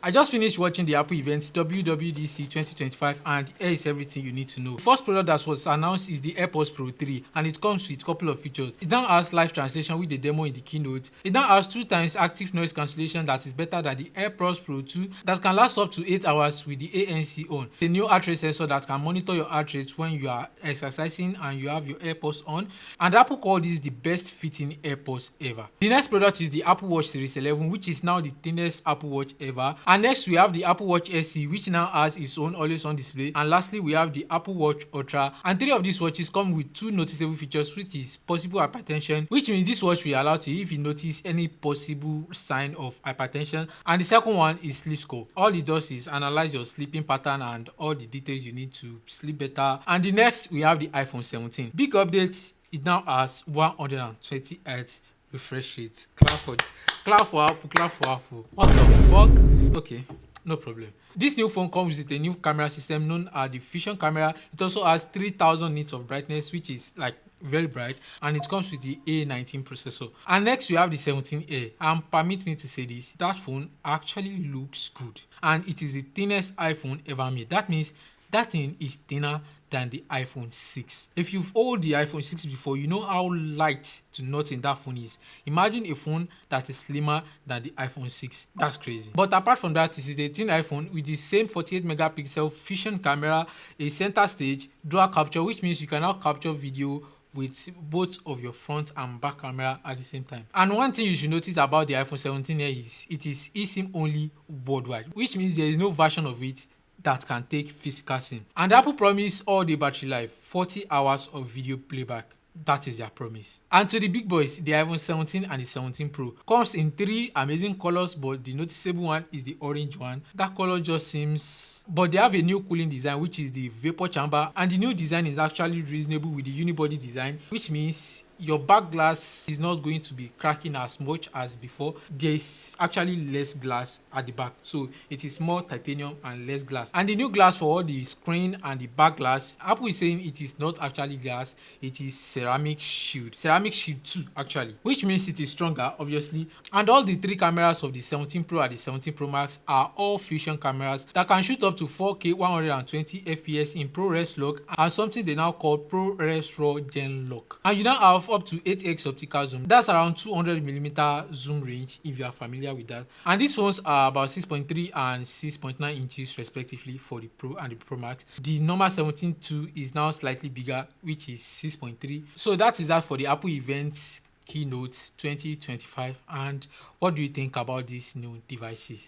I just finished watching the Apple events WWDC 2025 and here is everything you need to know. The first product that was announced is the AirPods Pro 3 and it comes with a couple of features. It now has live translation with the demo in the keynote. It now has 2 times active noise cancellation that is better than the AirPods Pro 2 that can last up to 8 hours with the ANC on. A new heart rate sensor that can monitor your heart rate when you are exercising and you have your AirPods on. And Apple called this the best fitting AirPods ever. The next product is the Apple Watch Series 11, which is now the thinnest Apple Watch ever. And next we have the Apple Watch SE, which now has its own always on display. And lastly we have the Apple Watch Ultra, and 3 of these watches come with 2 noticeable features, which is possible hypertension, which means this watch will alert you if you notice any possible sign of hypertension, and the second one is sleep score. All it does is analyze your sleeping pattern and all the details you need to sleep better. And the next we have the iPhone 17. Big update, it now has 120 Hz refresh rate. Clap for Apple, clap for Apple. What the fuck? Okay, no problem. This new phone comes with a new camera system known as the Fusion camera. It also has 3000 nits of brightness, which is like very bright, and it comes with the A19 processor. And next we have the 17A, and permit me to say this, that phone actually looks good and it is the thinnest iPhone ever made. That means that thing is thinner than the iPhone 6. If you've owned the iPhone 6 before, you know how light to nothing that phone is. Imagine a phone that is slimmer than the iPhone 6. That's crazy. But apart from that, this is a thin iPhone with the same 48 megapixel Fusion camera, a center stage, dual capture, which means you can now capture video with both of your front and back camera at the same time. And one thing you should notice about the iPhone 17 here is it is eSIM only worldwide, which means there is no version of it that can take physical SIM. And Apple promised all day battery life, 40 hours of video playback. That is their promise. And to the big boys, the iPhone 17 and the 17 Pro comes in 3 amazing colors, but the noticeable one is the orange one. That color just seems... But they have a new cooling design, which is the vapor chamber, and the new design is actually reasonable with the unibody design, which means your back glass is not going to be cracking as much as before. There is actually less glass at the back, so it is more titanium and less glass. And the new glass for all the screen and the back glass, Apple is saying it is not actually glass, it is ceramic shield 2 actually, which means it is stronger obviously. And all the 3 cameras of the 17 Pro and the 17 Pro Max are all Fusion cameras that can shoot up to 4K 120 FPS in ProRes lock and something they now call ProRes RAW Gen lock. And you now have up to 8x optical zoom. That's around 200mm zoom range if you are familiar with that. And these phones are about 6.3 and 6.9 inches respectively for the Pro and the Pro Max. The normal 17 II is now slightly bigger, which is 6.3. So that is that for the Apple events keynote 2025. And what do you think about these new devices?